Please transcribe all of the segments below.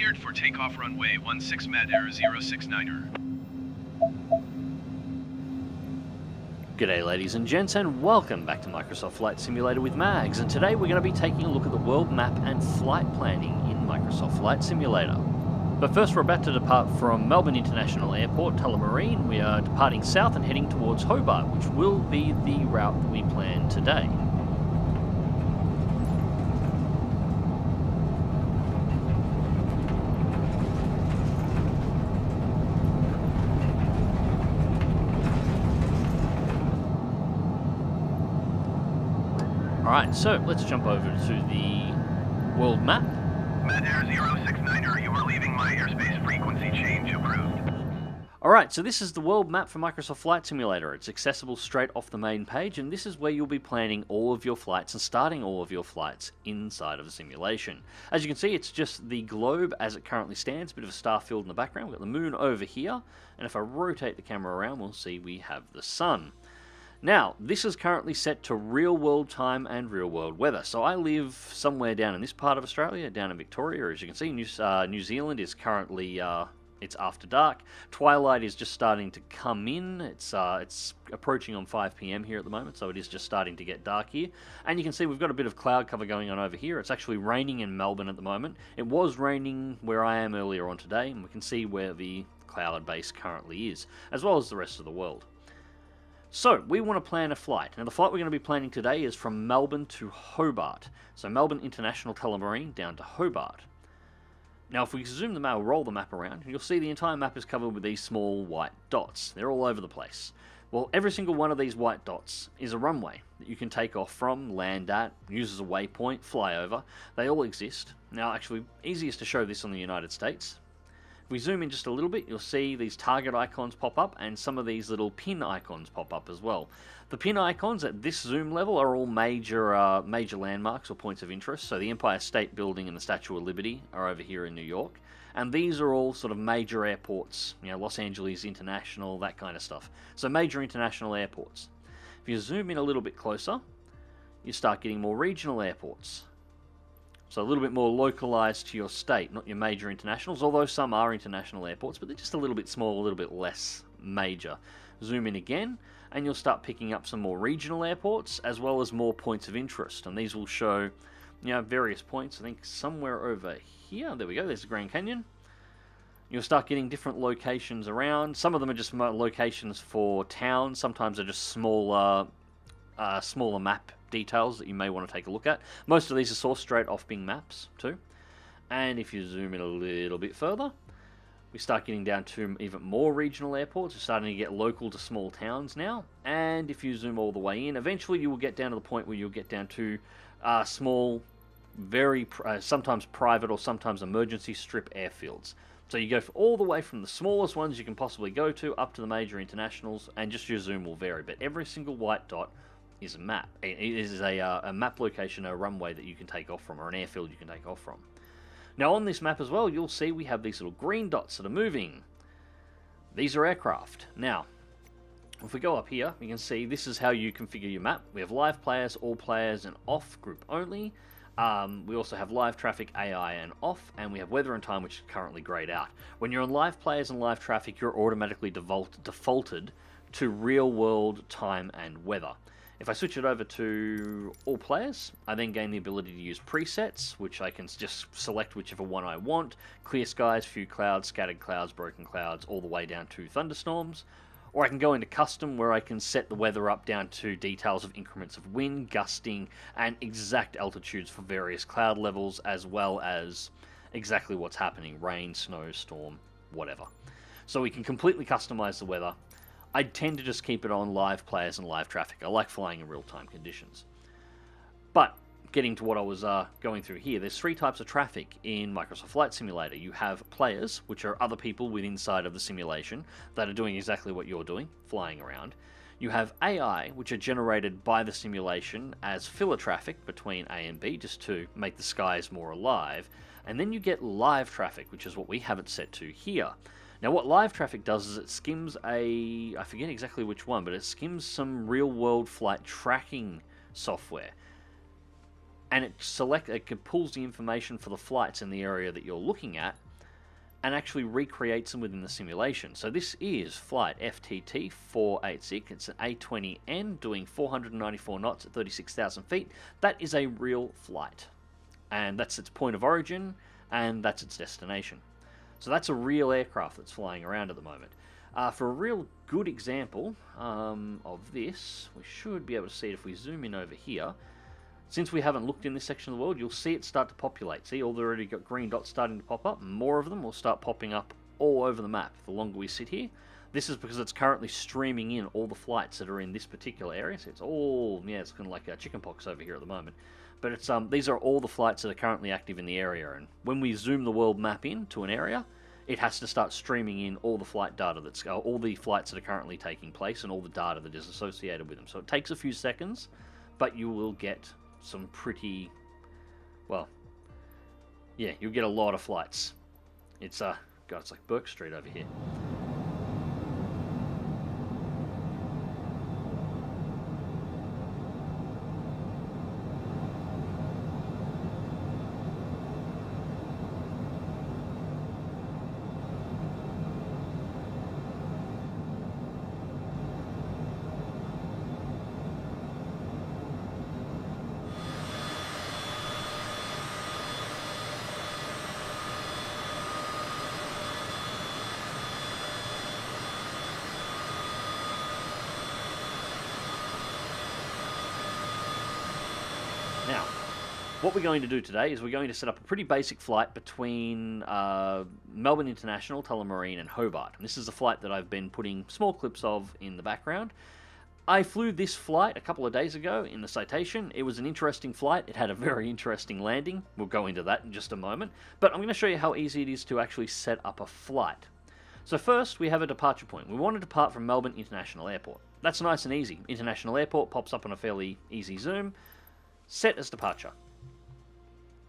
Cleared for takeoff runway 16 med air 069er. G'day ladies and gents, and welcome back to Microsoft Flight Simulator with Mags, and today we're going to be taking a look at the world map and flight planning in Microsoft Flight Simulator. But first we're about to depart from Melbourne International Airport, Tullamarine. We are departing south and heading towards Hobart, which will be the route that we plan today. Alright, so let's jump over to the world map. Med air 069er, you are leaving my airspace. Frequency change approved. Alright, so this is the world map for Microsoft Flight Simulator. It's accessible straight off the main page, and this is where you'll be planning all of your flights and starting all of your flights inside of the simulation. As you can see, it's just the globe as it currently stands, a bit of a star field in the background. We've got the moon over here, and if I rotate the camera around, we'll see we have the sun. Now, this is currently set to real-world time and real-world weather. So I live somewhere down in this part of Australia, down in Victoria. As you can see, New Zealand is currently, it's after dark. Twilight is just starting to come in. It's approaching on 5 PM here at the moment, so it is just starting to get dark here. And you can see we've got a bit of cloud cover going on over here. It's actually raining in Melbourne at the moment. It was raining where I am earlier on today, and we can see where the cloud base currently is, as well as the rest of the world. So, we want to plan a flight. Now, the flight we're going to be planning today is from Melbourne to Hobart. So, Melbourne International Tullamarine down to Hobart. Now, if we zoom the map, roll the map around, you'll see the entire map is covered with these small white dots. They're all over the place. Well, every single one of these white dots is a runway that you can take off from, land at, use as a waypoint, fly over. They all exist. Now, actually, easiest to show this on the United States. If we zoom in just a little bit, you'll see these target icons pop up and some of these little pin icons pop up as well. The pin icons at this zoom level are all major landmarks or points of interest. So the Empire State Building and the Statue of Liberty are over here in New York. And these are all sort of major airports, you know, Los Angeles International, that kind of stuff. So major international airports. If you zoom in a little bit closer, you start getting more regional airports. So a little bit more localized to your state, not your major internationals, although some are international airports, but they're just a little bit small, a little bit less major. Zoom in again, and you'll start picking up some more regional airports, as well as more points of interest. And these will show, you know, various points. I think somewhere over here, there we go, there's the Grand Canyon. You'll start getting different locations around. Some of them are just locations for towns. Sometimes they're just smaller map details that you may want to take a look at. Most of these are sourced straight off Bing Maps too. And if you zoom in a little bit further, we start getting down to even more regional airports. We're starting to get local to small towns now. And if you zoom all the way in, eventually you will get down to the point where you'll get down to small, very sometimes private or sometimes emergency strip airfields. So you go all the way from the smallest ones you can possibly go to up to the major internationals, and just your zoom will vary. But every single white dot is a map. It is a map location, a runway that you can take off from, or an airfield you can take off from. Now on this map as well, you'll see we have these little green dots that are moving. These are aircraft. Now, if we go up here, you can see this is how you configure your map. We have live players, all players, and off group only. We also have live traffic, AI, and off, and we have weather and time, which is currently grayed out. When you're on live players and live traffic, you're automatically defaulted to real world time and weather. If I switch it over to all players, I then gain the ability to use presets, which I can just select whichever one I want. Clear skies, few clouds, scattered clouds, broken clouds, all the way down to thunderstorms. Or I can go into custom, where I can set the weather up down to details of increments of wind, gusting, and exact altitudes for various cloud levels, as well as exactly what's happening, rain, snow, storm, whatever. So we can completely customize the weather. I tend to just keep it on live players and live traffic. I like flying in real-time conditions. But getting to what I was going through here, there's three types of traffic in Microsoft Flight Simulator. You have players, which are other people within inside of the simulation that are doing exactly what you're doing, flying around. You have AI, which are generated by the simulation as filler traffic between A and B, just to make the skies more alive. And then you get live traffic, which is what we have it set to here. Now what live traffic does is it skims I forget exactly which one, but it skims some real-world flight tracking software. And it pulls the information for the flights in the area that you're looking at, and actually recreates them within the simulation. So this is flight FTT 486. It's an A20N doing 494 knots at 36,000 feet. That is a real flight. And that's its point of origin, and that's its destination. So that's a real aircraft that's flying around at the moment. For a real good example of this, we should be able to see it if we zoom in over here. Since we haven't looked in this section of the world, you'll see it start to populate. See, already got green dots starting to pop up. More of them will start popping up all over the map the longer we sit here. This is because it's currently streaming in all the flights that are in this particular area. So it's all, yeah, it's kind of like chickenpox over here at the moment. But it's these are all the flights that are currently active in the area. And when we zoom the world map in to an area, it has to start streaming in all the flight data that's all the flights that are currently taking place and all the data that is associated with them. So it takes a few seconds, but you will get some pretty, well, yeah, you'll get a lot of flights. It's God, it's like Burke Street over here. Now, what we're going to do today is we're going to set up a pretty basic flight between Melbourne International, Tullamarine and Hobart. And this is a flight that I've been putting small clips of in the background. I flew this flight a couple of days ago in the Citation. It was an interesting flight. It had a very interesting landing. We'll go into that in just a moment. But I'm going to show you how easy it is to actually set up a flight. So first, we have a departure point. We want to depart from Melbourne International Airport. That's nice and easy. International Airport pops up on a fairly easy zoom. Set as departure.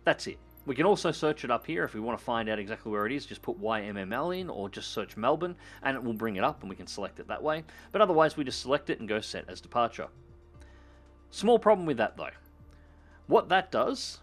That's it. We can also search it up here if we want to find out exactly where it is. Just put YMML in or just search Melbourne and it will bring it up and we can select it that way. But otherwise we just select it and go set as departure. Small problem with that though. What that does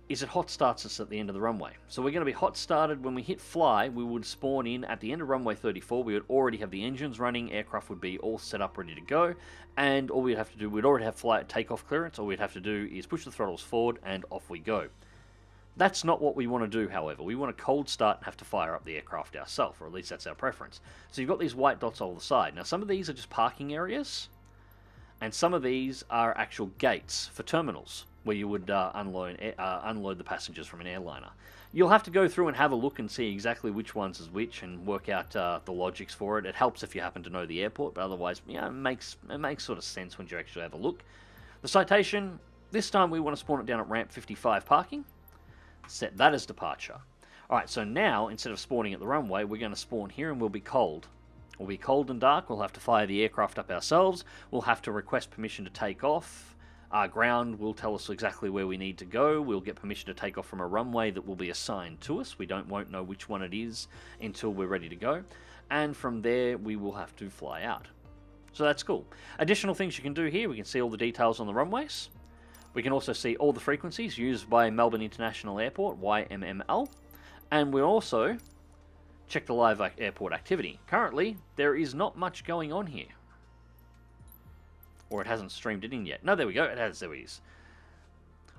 is it hot starts us at the end of the runway. So we're going to be hot started when we hit fly. We would spawn in at the end of runway 34. We would already have the engines running. Aircraft would be all set up, ready to go. And all we'd have to do, we'd already have flight takeoff clearance. All we'd have to do is push the throttles forward and off we go. That's not what we want to do, however. We want to cold start and have to fire up the aircraft ourselves, or at least that's our preference. So you've got these white dots all the side. Now some of these are just parking areas, and some of these are actual gates for terminals, where you would unload the passengers from an airliner. You'll have to go through and have a look and see exactly which ones is which and work out the logics for it. It helps if you happen to know the airport, but otherwise, yeah, it makes sort of sense when you actually have a look. The Citation, this time we want to spawn it down at ramp 55 parking. Set that as departure. Alright, so now, instead of spawning at the runway, we're going to spawn here and we'll be cold. We'll be cold and dark, we'll have to fire the aircraft up ourselves, we'll have to request permission to take off. Our ground will tell us exactly where we need to go. We'll get permission to take off from a runway that will be assigned to us. We won't know which one it is until we're ready to go. And from there, we will have to fly out. So that's cool. Additional things you can do here, we can see all the details on the runways. We can also see all the frequencies used by Melbourne International Airport, YMML. And we'll also check the live airport activity. Currently, there is not much going on here. Or it hasn't streamed it in yet. No, there we go. It has. There it is.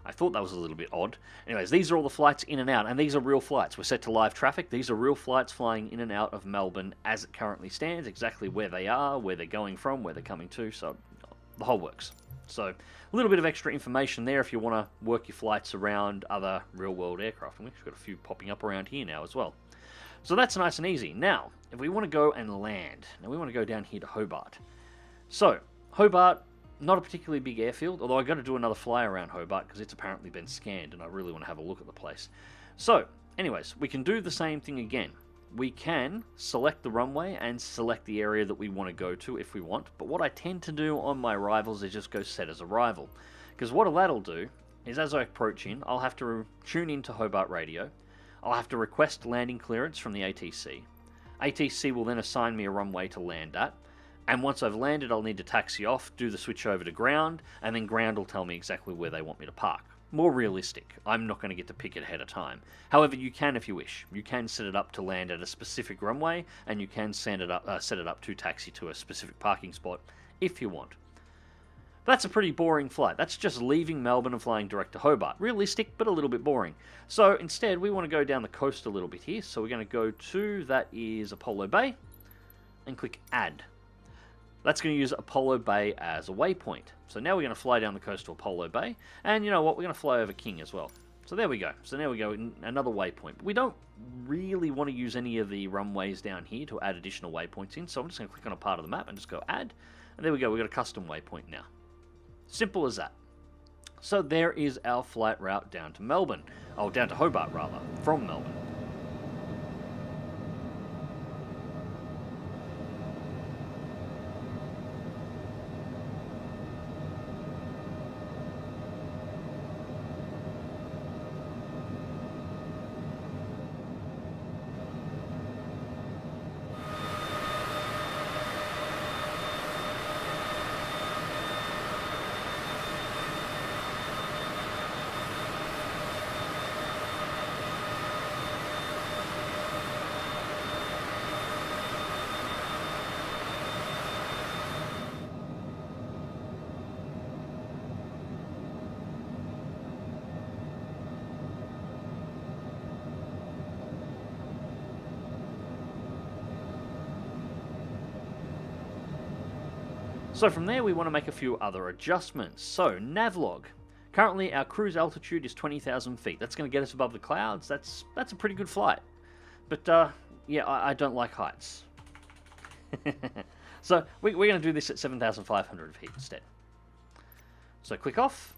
I thought that was a little bit odd. Anyways, these are all the flights in and out, and these are real flights. We're set to live traffic. These are real flights flying in and out of Melbourne as it currently stands, exactly where they are, where they're going from, where they're coming to, so the whole works. So a little bit of extra information there if you want to work your flights around other real-world aircraft. And we've got a few popping up around here now as well. So that's nice and easy. Now, if we want to go and land, now we want to go down here to Hobart. So, Hobart, not a particularly big airfield, although I've got to do another fly around Hobart because it's apparently been scanned and I really want to have a look at the place. So, anyways, we can do the same thing again. We can select the runway and select the area that we want to go to if we want, but what I tend to do on my arrivals is just go set as arrival. Because what that'll do is as I approach in, I'll have to tune into Hobart radio, I'll have to request landing clearance from the ATC. ATC will then assign me a runway to land at, and once I've landed, I'll need to taxi off, do the switch over to ground, and then ground will tell me exactly where they want me to park. more realistic. I'm not going to get to pick it ahead of time. However, you can if you wish. You can set it up to land at a specific runway, and you can set it up to taxi to a specific parking spot if you want. But that's a pretty boring flight. That's just leaving Melbourne and flying direct to Hobart. Realistic, but a little bit boring. So instead, we want to go down the coast a little bit here. So we're going to go to, that is Apollo Bay, and click Add. That's going to use Apollo Bay as a waypoint. So now we're going to fly down the coast to Apollo Bay, and you know what, we're going to fly over King as well. So there we go. So now we go in another waypoint. We don't really want to use any of the runways down here to add additional waypoints in, so I'm just going to click on a part of the map and just go Add, and there we go, we've got a custom waypoint now. Simple as that. So there is our flight route down to Melbourne. Oh, down to Hobart, rather, from Melbourne. So from there, we want to make a few other adjustments. So, Navlog. Currently, our cruise altitude is 20,000 feet. That's going to get us above the clouds. That's a pretty good flight. But, yeah, I don't like heights. So, we're going to do this at 7,500 feet instead. So, click off.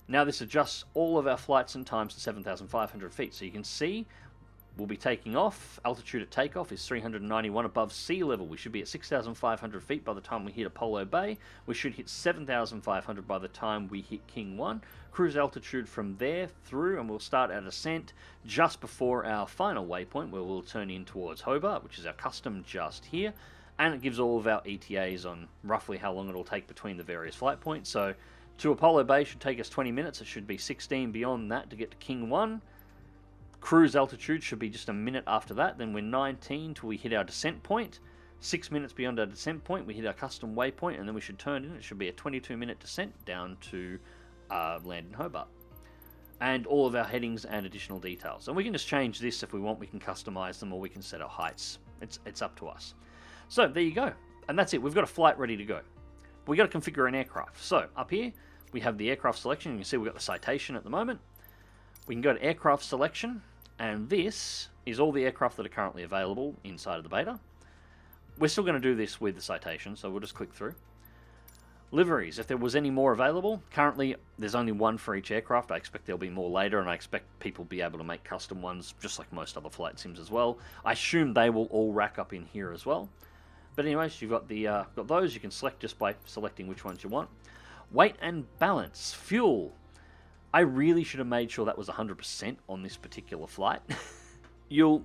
Now this adjusts all of our flights and times to 7,500 feet. So you can see we'll be taking off. Altitude at takeoff is 391 above sea level. We should be at 6,500 feet by the time we hit Apollo Bay. We should hit 7,500 by the time we hit King 1. Cruise altitude from there through, and we'll start our descent just before our final waypoint, where we'll turn in towards Hobart, which is our custom just here. And it gives all of our ETAs on roughly how long it'll take between the various flight points. So to Apollo Bay should take us 20 minutes. It should be 16 beyond that to get to King 1. Cruise altitude should be just a minute after that. Then we're 19 till we hit our descent point. 6 minutes beyond our descent point, we hit our custom waypoint, and then we should turn in. It should be a 22-minute descent down to land in Hobart. And all of our headings and additional details. And we can just change this if we want. We can customize them, or we can set our heights. It's up to us. So there you go. And that's it. We've got a flight ready to go. We've got to configure an aircraft. So up here, we have the aircraft selection. You can see we've got the citation at the moment. We can go to aircraft selection. And this is all the aircraft that are currently available inside of the beta. We're still going to do this with the citation, so we'll just click through. Liveries, if there was any more available. Currently, there's only one for each aircraft. I expect there'll be more later, and I expect people will be able to make custom ones, just like most other flight sims as well. I assume they will all rack up in here as well. But anyways, you've got got those. You can select just by selecting which ones you want. Weight and balance. Fuel. I really should have made sure that was 100% on this particular flight. You'll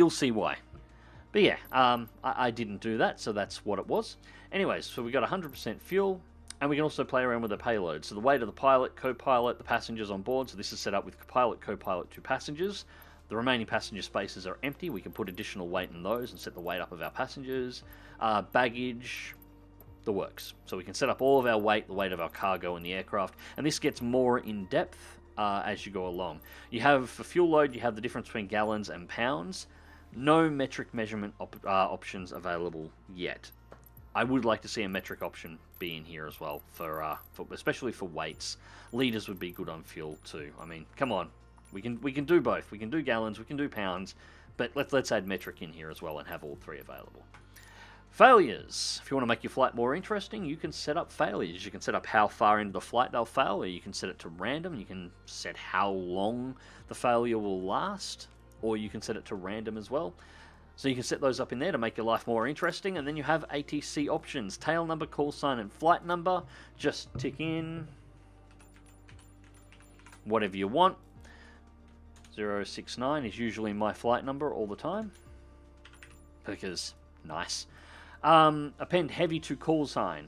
see why. But yeah, I didn't do that, so that's what it was. Anyways, so we got 100% fuel, and we can also play around with the payload. So the weight of the pilot, co-pilot, the passengers on board. So this is set up with pilot, co-pilot, 2 passengers. The remaining passenger spaces are empty. We can put additional weight in those and set the weight up of our passengers. Baggage, the works. So we can set up all of our weight, the weight of our cargo in the aircraft, and this gets more in depth as you go along. You have, for fuel load, you have the difference between gallons and pounds. No metric measurement options available yet. I would like to see a metric option be in here as well, for especially for weights. Liters would be good on fuel too. I mean, come on, we can do both. We can do gallons, we can do pounds, but let's add metric in here as well and have all 3 available. Failures. If you want to make your flight more interesting, you can set up failures. You can set up how far into the flight they'll fail, or you can set it to random. You can set how long the failure will last, or you can set it to random as well. So you can set those up in there to make your life more interesting. And then you have ATC options. Tail number, call sign, and flight number. Just tick in whatever you want. 069 is usually my flight number all the time, because nice. Append heavy to call sign.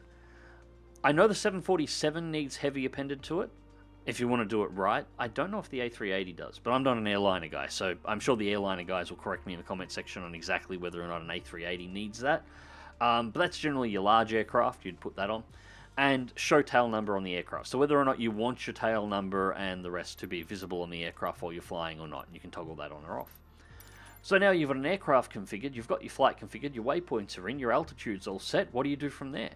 I know the 747 needs heavy appended to it. if you want to do it right. I don't know if the A380 does, but I'm not an airliner guy, so I'm sure the airliner guys will correct me in the comment section on exactly whether or not an A380 needs that. But that's generally your large aircraft, you'd put that on. And show tail number on the aircraft. So whether or not you want your tail number and the rest to be visible on the aircraft while you're flying or not, you can toggle that on or off. So now you've got an aircraft configured, you've got your flight configured, your waypoints are in, your altitude's all set. What do you do from there?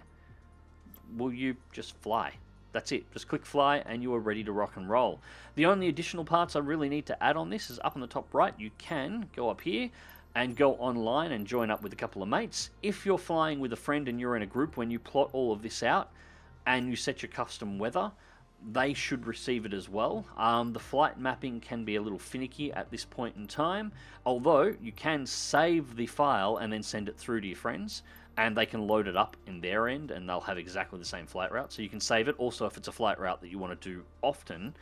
Well, you just fly. That's it. Just click fly and you are ready to rock and roll. The only additional parts I really need to add on this is up on the top right, you can go up here and go online and join up with a couple of mates. If you're flying with a friend and you're in a group, when you plot all of this out and you set your custom weather, they should receive it as well. The flight mapping can be a little finicky at this point in time, although you can save the file and then send it through to your friends, and they can load it up in their end and they'll have exactly the same flight route. So you can save it. Also, if it's a flight route that you want to do often,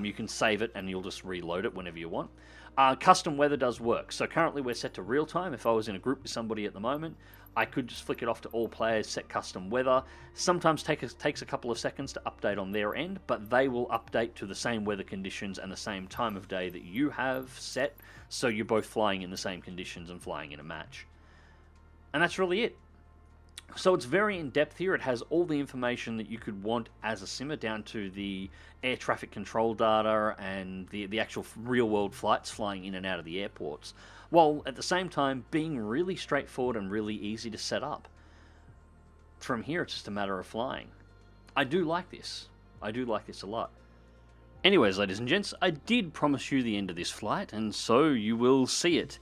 you can save it and you'll just reload it whenever you want. Custom weather does work. So currently we're set to real time. If I was in a group with somebody at the moment, I could just flick it off to all players, set custom weather. Sometimes takes a couple of seconds to update on their end, but they will update to the same weather conditions and the same time of day that you have set, so you're both flying in the same conditions and flying in a match. And that's really it. So it's very in-depth here. It has all the information that you could want as a simmer, down to the air traffic control data and the actual real-world flights flying in and out of the airports, while at the same time being really straightforward and really easy to set up. From here, it's just a matter of flying. I do like this. I do like this a lot. Anyways, ladies and gents, I did promise you the end of this flight, and so you will see it.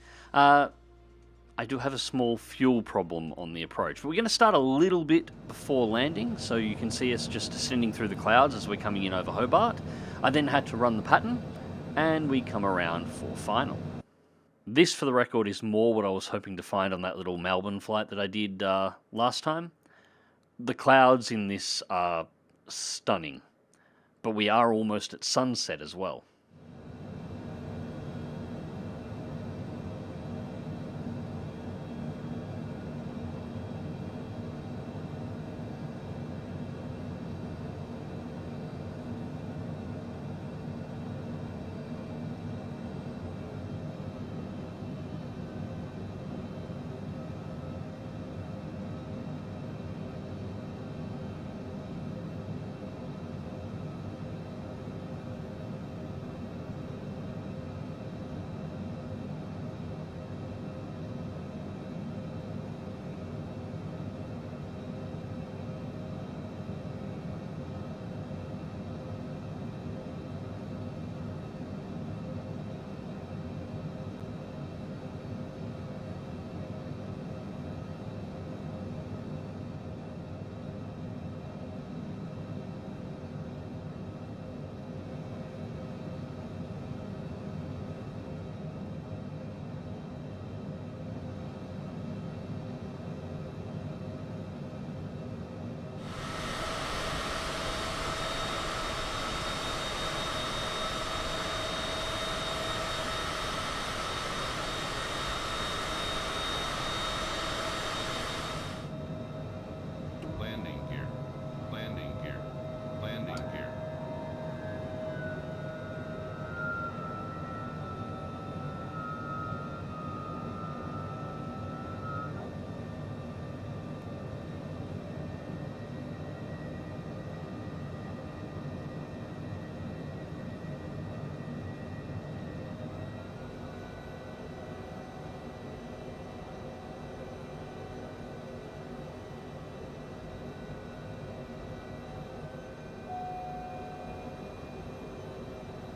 I do have a small fuel problem on the approach, but we're going to start a little bit before landing, so you can see us just ascending through the clouds as we're coming in over Hobart. I then had to run the pattern, and we come around for final. This, for the record, is more what I was hoping to find on that little Melbourne flight that I did last time. The clouds in this are stunning, but we are almost at sunset as well.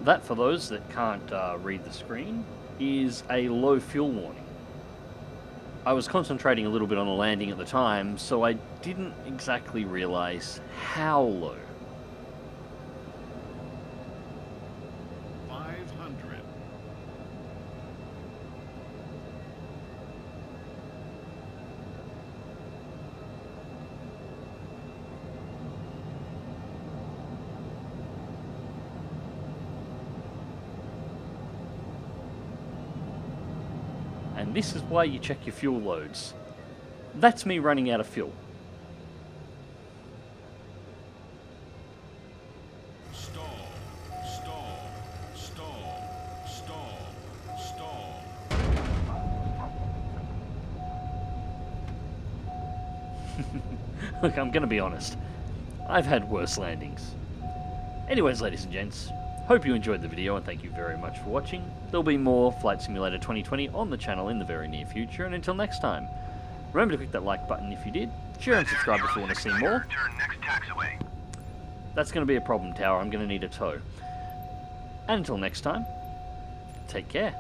That, for those that can't read the screen, is a low fuel warning. I was concentrating a little bit on the landing at the time, so I didn't exactly realize how low. 500. And this is why you check your fuel loads. That's me running out of fuel. Stall. Look, I'm going to be honest. I've had worse landings. Anyways, ladies and gents, hope you enjoyed the video and thank you very much for watching. There'll be more Flight Simulator 2020 on the channel in the very near future, and until next time, remember to click that like button if you did, share and subscribe if you want to see more. Turn next taxiway. That's going to be a problem, Tower. I'm going to need a tow. And until next time, take care.